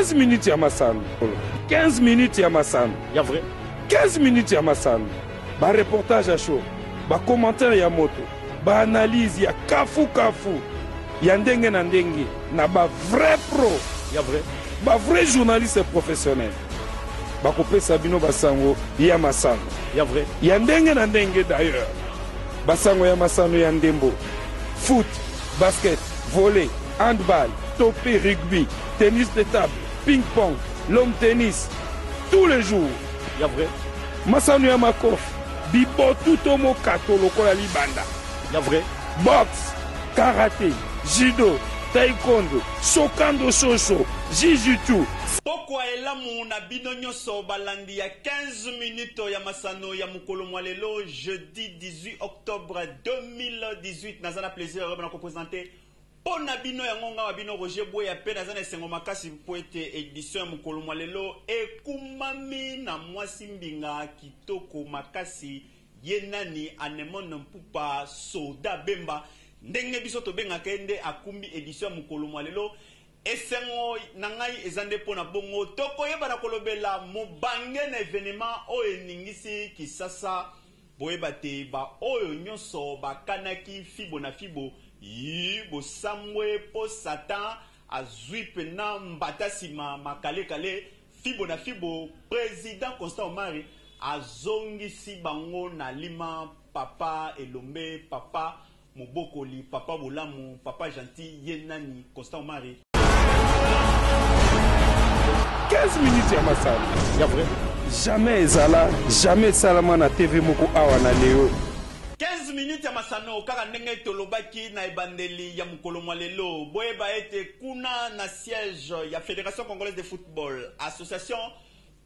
15 minutes ya masano 15 minutes ya masano ya vrai 15 minutes ya masano bareportage ya show bacommentaire ya moto baanalyse ya kafu ya ndenge na ndenge na bavrai pro ya vrai bavrai journaliste professionnel bakopesa bino basango ya masano ya vrai ya ndenge na ndenge d'ailleurs basango ya masano ya ndembo foot basket volley handball topé rugby tennis de table ping-pong l'homme tennis tous les jours ya vrai masano ya makofi bibotu to mokato lokola libanda ya vrai boxe karaté judo taekwondo shokando shosho jujutsu pokwa elamu na bino nyonso balandi ya 15 minutes ya masano ya mokolo mwa lelo jeudi 18 octobre 2018 naza na plaisir na kopresente mpo na bino yango nga wa bino Roger Boya mpe naza na esengo makasi mpo ete édition ya mokolo mwa lelo ekumami na mwasi mbinga kitoko makasi ye nani Anemone Mpupa Soda Bemba ndenge biso tobengaka nde akumbi édition ya mokolo mwa lelo esengo na ngai eza nde mpo na bongo tokoyeba na kolobela mobange na evenema oyo eningisi Kisasa boyeba te baoyo nyonso bakanaki fibo na fibo bosambwe po Satan azwi pena mbata nsima makalekale fibo na fibo président Constant Omari azongisi bango na lima papa elombe papa mobokoli papa bolamu papa gentil ye nani Constant Omari 15 minutes ya masano ya vrai jamais ezala jamais salama na TV moko awa na leo 15 minutes ya masano kaka ndenge tolobaki na ebandeli ya mokolo mwa lelo boyeba ete kuna na siège ya Fédération Congolaise de Football Association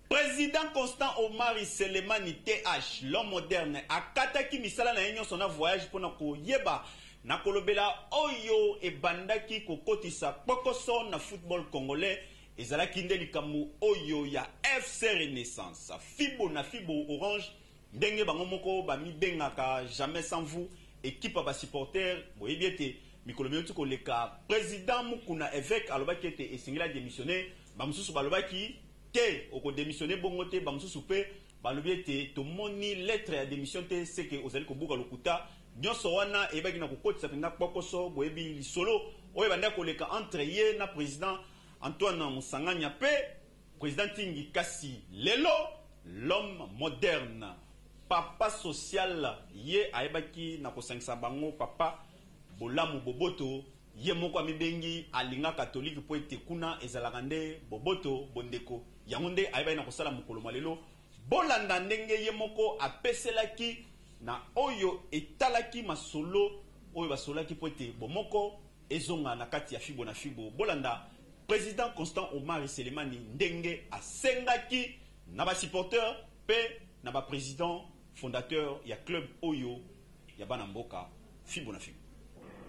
président Constant Omari Selemani TH l'homme moderne akataki misala na nyonso na voyage mpona koyeba na kolobela oyo ebandaki kokotisa pokoso na football congolais ezalaki nde likambo oyo ya FC Renaissance fibo na fibo orange ndenge bango moko bamibengaka jamais sans vous équipe ba supporter boyebi ete mikolo miyoti koleka président mukuna évêque alobaki ete esengela démissionner bamususu balobaki te oko démissionner bongo te bamususu pe balobi ete tomoni lettre ya démission te seke ozali kobuka lokuta nyonso wana ebaki na kokotisa pena pokoso boyebi lisolo oyo banda koleka entre ye na président Antoine Musanganya pe président Tingi Kasi lelo l'homme moderne papa social ye aebaki na kosangisa bango papa bolamu boboto ye moko amibengi alinga catholique po ete kuna ezalaka nde boboto bondeko yango nde ayebaki na kosala mokolo mwa lelo bolanda ndenge ye moko apeselaki na oyo etalaki masolo oyo basolaki po ete bomoko ezonga na kati ya fibo na fibo bolanda président Constant Omari Selemani ndenge asengaki na ba supporter pe na ba président fondateur ya club oyo ya bana mboka fibo na fibo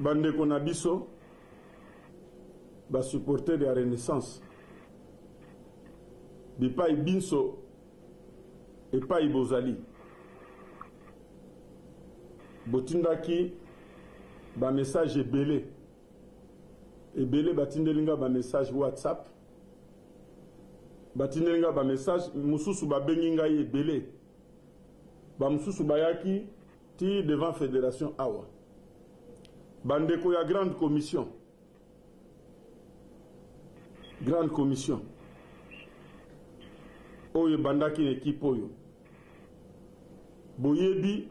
bandeko na biso ba supporter ya Renaissance bipai binso epai bozali botindaki ba message ebele batindelinga ba message WhatsApp batindelinga ba message mususu babengi ngai ebele ba mususu bayaki ti devant fédération awa bandeko ya grande commission oyo bandaki équipe oyo boyebi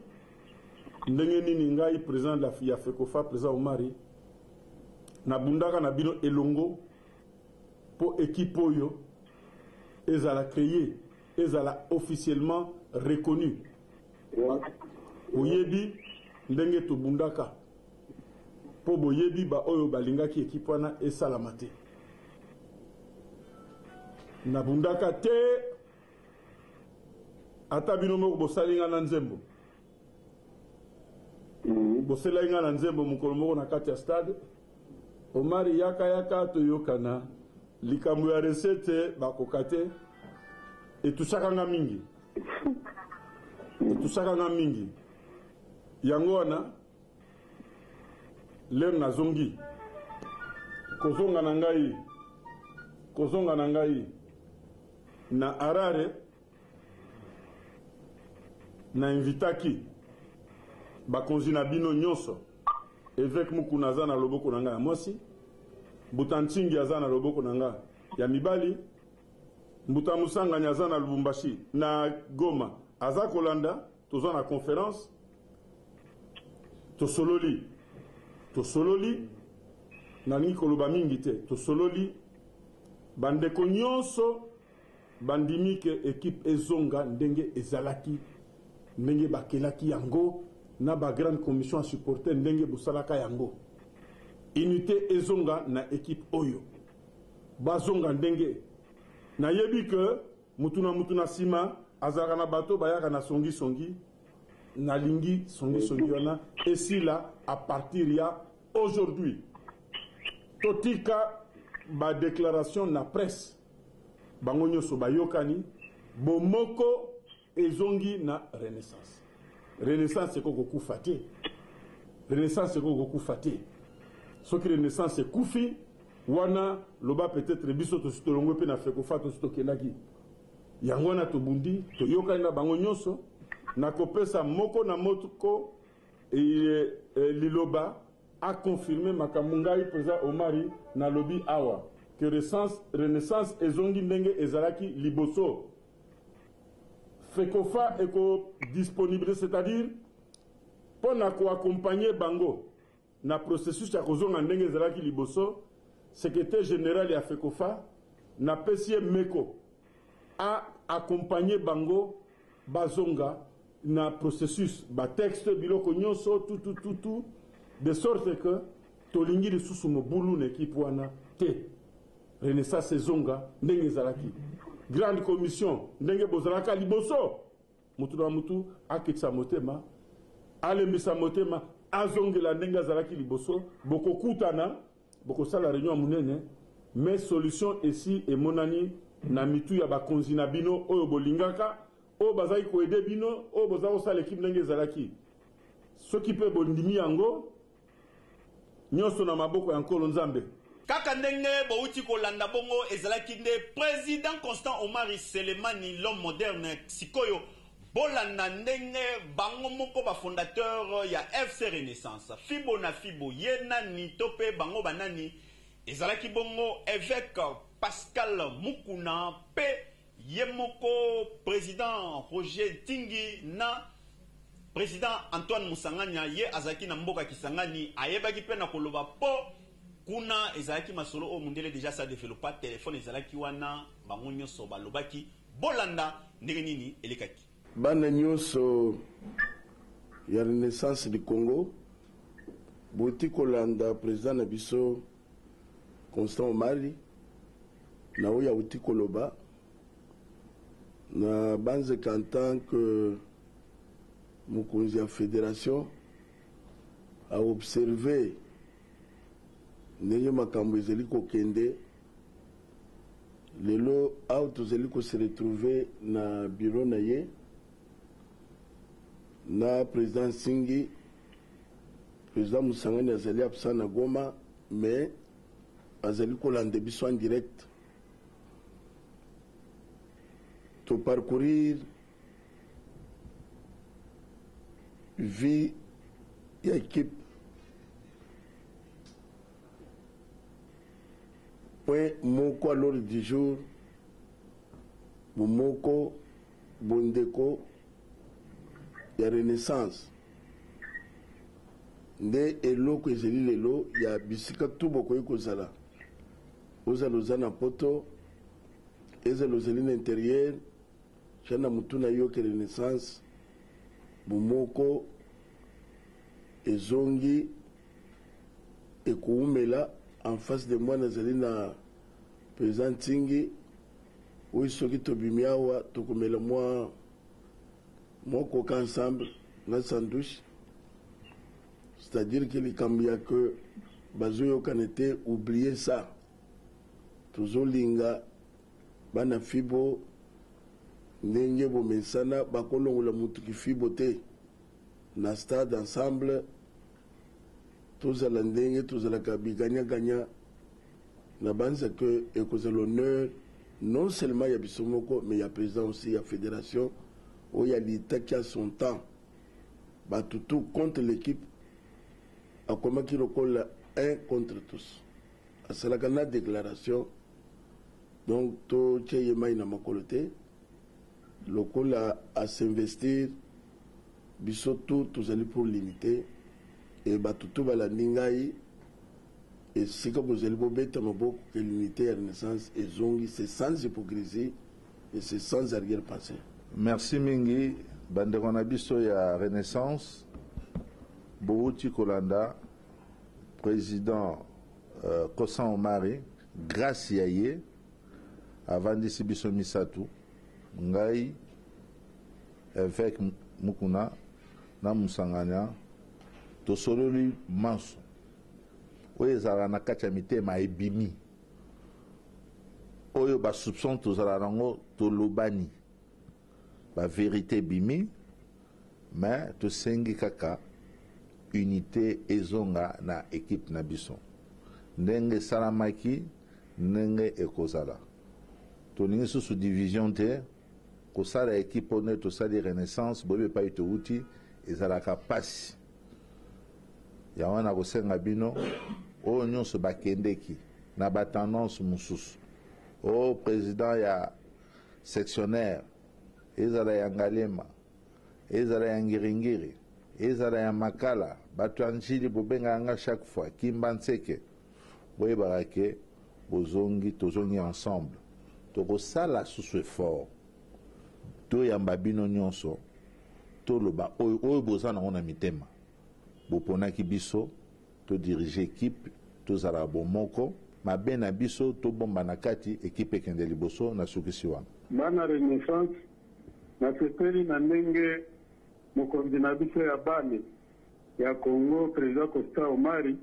ndenge nini ngai président ya FECOFA président Omari na bundaka na bino elongo po équipe oyo ezala créé ezala officiellement reconnu boyebi ndenge to bundaka po boyebi ba oyo balingaki équipe wana esalama te na bundaka te ata bino moko bosalinga na nzembo boselinga na nzembo mokolo moko na kati ya stade Omari yaka toyokana likambo ya recette bakoka te etusaka nga mingi yango wana lelo nazongi kozonga na ngai kozonga na ngai na Harare na invitaki bakonzi na bino nyonso évêque Mukuna aza na loboko na ngai ya mwasi, Butantingi aza na loboko na ngai ya mibali, Mbuta Musangani aza na Lubumbashi na Goma aza kolanda, toza na conférence tosololi nalingi koloba mingi te, tosololi bandeko nyonso bandimi ke équipe ezonga ndenge ezalaki, ndenge bakelaki yango na ba grande commission à supporter ndenge busalaka yango. Unité ezonga na équipe oyo bazonga ndenge na yebi que mutuna sima azaka na bato bayaka na songi na lingi songi wana esila à partir ya aujourd'hui totika ba déclaration na presse bango nyonso bayokani bomoko ezongi na renaissance. Renaissance c'est koko kufate. Renaissance c'est koko kufate. Ce qui renaissance c'est kufi wana loba peut-être biso to sitolongo pe na fekofa to sitokelaki. Yango na to bundi to yokani na bango nyonso na kopesa moko na motoko liloba a confirmé makamungai président Omari na lobi awa que renaissance ezongi ndenge ezalaki liboso. Fekofa est disponible, c'est-à-dire pour accompagner Bango dans le processus de kozonga ndenge zalaki liboso, secrétaire général ya Fekofa na pesie Meko a accompagné Bango bazonga na processus ba texte biloko nyonso tout de sorte que tolingi lisusu mobulu na équipe wana te. Renaissance ezonga ndenge zalaki. Grande commission ndenge bozalaka liboso mutu na mutu akitsa motema alembisa motema azongela ndenge azalaki liboso bokokutana bokosala réunion munene mais solution ici emonani na mitu ya bakonzi na bino oyo bolingaka oyo bazali koede bino oyo bozali kosala équipe ndenge ezalaki soki mpe bondimi yango nyonso na maboko ya nkolo nzambe. Kaka ndenge bouti kolanda bongo ezalaki nde président Constant Omari Selemani l'homme moderne sikoyo bolanda ndenge bango moko ba fondateur ya FC Renaissance fibo na fibo yena ni tope bango banani ezalaki bongo évêque Pascal Mukuna pe yemoko président Roger Tingi na président Antoine Musanganya ye azaki na mboka Kisangani ayebaki pe na koloba po kuna ezalaki masolo o mundele déjà ça développa téléphone ezalaki wana bango nyonso balobaki bolanda ndenge nini elekaki bana nyonso ya Renaissance du Congo boti kolanda président na biso Constant Omari na oya uti koloba na banze en tant que mokonzi ya fédération a observé ndenge makambo ezali kokende lelo awa tozali se retrouver na bureau na ye na président Singi président Musangani azali absent na Goma mais azali kolanda biso en direct to parcourir vie ya équipe point moko à l'ordre du jour bomoko bondeko ya Renaissance nde eloko ezali lelo ya bisika tu bokoki kozala ozala oza na poto ezala ozali na intérieur jana mutu na yo ke Renaissance bomoko ezongi ekoumela en face de moi nazali na président Tingi oui soki tobimi awa tokomela moko ensemble na sandwich c'est-à-dire que likambo ya que bazoyokana ete oublier ça tozolinga bana fibo ndenge bomesana bakolongola mutu kifibo te na stade ensemble tozala ndenge tozalaka biganya-ganya na banza que ekozala l'honneur non seulement ya biso moko mais ya président aussi ya fédération où il y a l'État qui a son temps tout contre l'équipe a comment qui recolle un contre tous à cela qu'on a déclaration donc tout tcheye mai na makolote local à s'investir biso tous allés pour limiter et tout va la ningai et si comme vous allez bobeta maboko que l'unité à Renaissance et zongi c'est sans hypocrisie et c'est sans arrière-pensée. Merci mingi bandeko na biso ya Renaissance Bouti Kolanda président Kosan Omari grâce ya ye avant d'ici biso misatu ngai avec Mukuna na musanganya to sololi manso oyo ezala na kati ya mitema ebimi oyo basoupçon tozala nango tolobani bavérité ebimi mais tosengi kaka unité ezonga na équipe na biso ndenge esalamaki ndenge ekozala tolingi susu division te kosala équipe one tosali Renaissance boyebi epai touti ezalaka pasi yango na kosenga bino oyo nyonso bakendeki na batendance mosusu o président ya sectionnaire ezala ya Ngalema ezala ya Ngiringiri ezala ya Makala bato ya njili bobenganga chaque fois Kimba Nseke boyebaka ke tozongi ensemble tokosala susu effort toyamba bino nyonso toloba oyo boza nango na mitema boponaki biso to dirige équipe tozala bomoko mabe na biso tobomba na kati équipe ekende liboso na sukisi wana bana Renaissance na sepeli na ndenge mokonzi na biso ya bale ya Congo président Costa Omari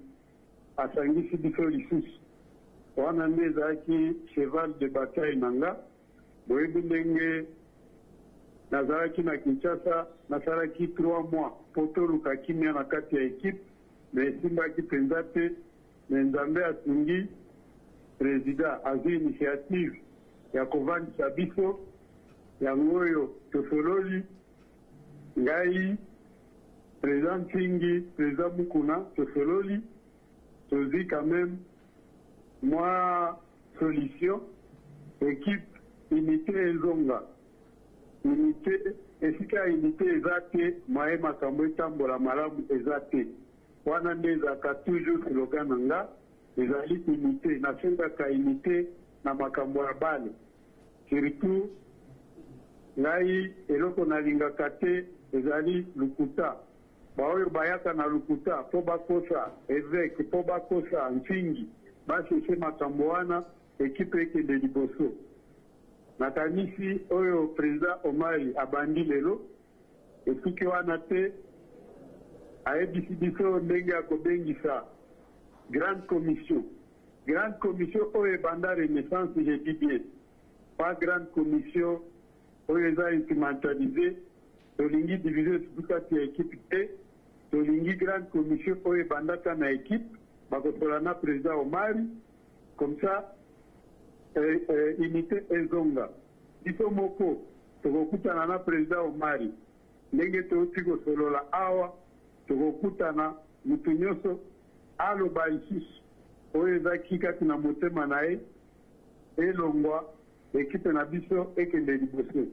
asangisi biso lisusu wana nde ezalaki cheval de bataille nanga boyebi ndenge nazalaki na Kinshasa nasalaki 3 mois po toluka kimia na kati ya équipe me esimbaki mpenza te me nzambe atungi président azwi initiative ya kovandisa biso yango oyo tosololi ngai président Ntingi président Mukuna tosololi tozwi quand même moi solution équipe unité ezonga unité esika unité eza te maye makambo etambola malamu eza te wana nde ezalaka toujours slogan na nga ezali unité nasengaka unité na makambo ya bale surtout ngai eloko nalingaka te ezali lukuta baoyo bayaka na lukuta mpo bakosa évêque mpo bakosa Ntingi basese makambo wana ekipe ekende liboso nakanisi oyo président Omari abandi lelo esuki wana te ayebisi biso ndenge akobengisa grande commission oyo ebanda Renaissance je dis bien pas grande commission oyo eza instrumentalisé tolingi division susu kati ya équipe te tolingi grande commission oyo ebandaka na équipe bakosola na président Omari comme ça unité ezonga biso moko tokokutana na président Omari ndenge touti kosolola awa tokokutana mutu nyonso aloba lisusu oyo ezaki kati na motema na ye elongwa ekipe na biso ekende liboso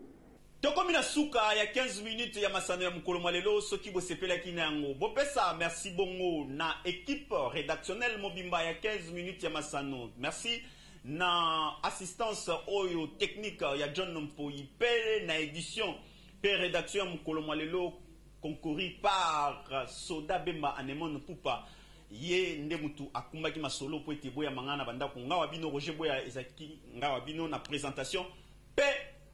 tokomi na suka ya 15 minutes ya masano ya mokolo mwa lelo soki bosepelaki na yango bopesa merci bongo na équipe rédactionnelle mobimba ya 15 minutes ya masano merci na assistance oyo technique ya John Mpoyi pe na édition pe rédaction ya mokolo mwa lelo concouru par Soda Bemba Anemon Pupa ye nde mutu akumbaki masolo po ete boya mangana banda ko ngawa bino Roger Boya ezaki ngawa bino na présentation pe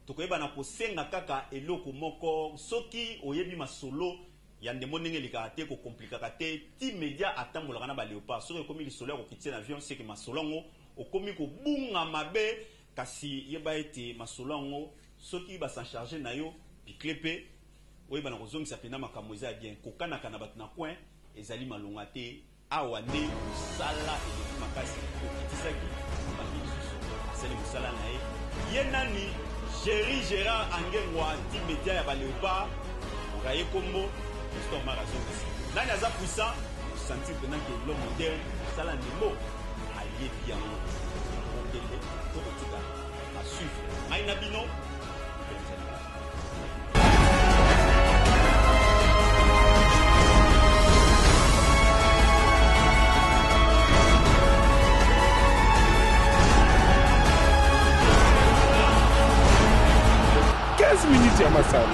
tokoyeba na kosenga kaka eloko moko soki oyebi masolo ya ndemo ndenge likaka te ko komplikaka te ti media atambolaka na ba léopard soki komi lisolo ya kokitisa na avion seki masolo ngo okomi ko bunga mabe kasi yeba ete masolo ngo soki ba s'en charger na yo biklepe oyeba na kozongisa pena makambo eza bien kokanaka na bato na coin ezali malonga te awa nde sala makasi okitisaki asali mosala na ye ye nani Géry Gérard Angengwa ti média ya Léopard okaye kombo Fiston Omar azongisi nani aza puissant sentir pendant que l'homme moderne sala ndembo ayebi yango okende tokotika à suivre ngai na bino. 15 minutes ya masala.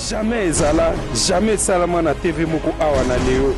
Jamais ezala, jamais salama na TV moko awa na leo.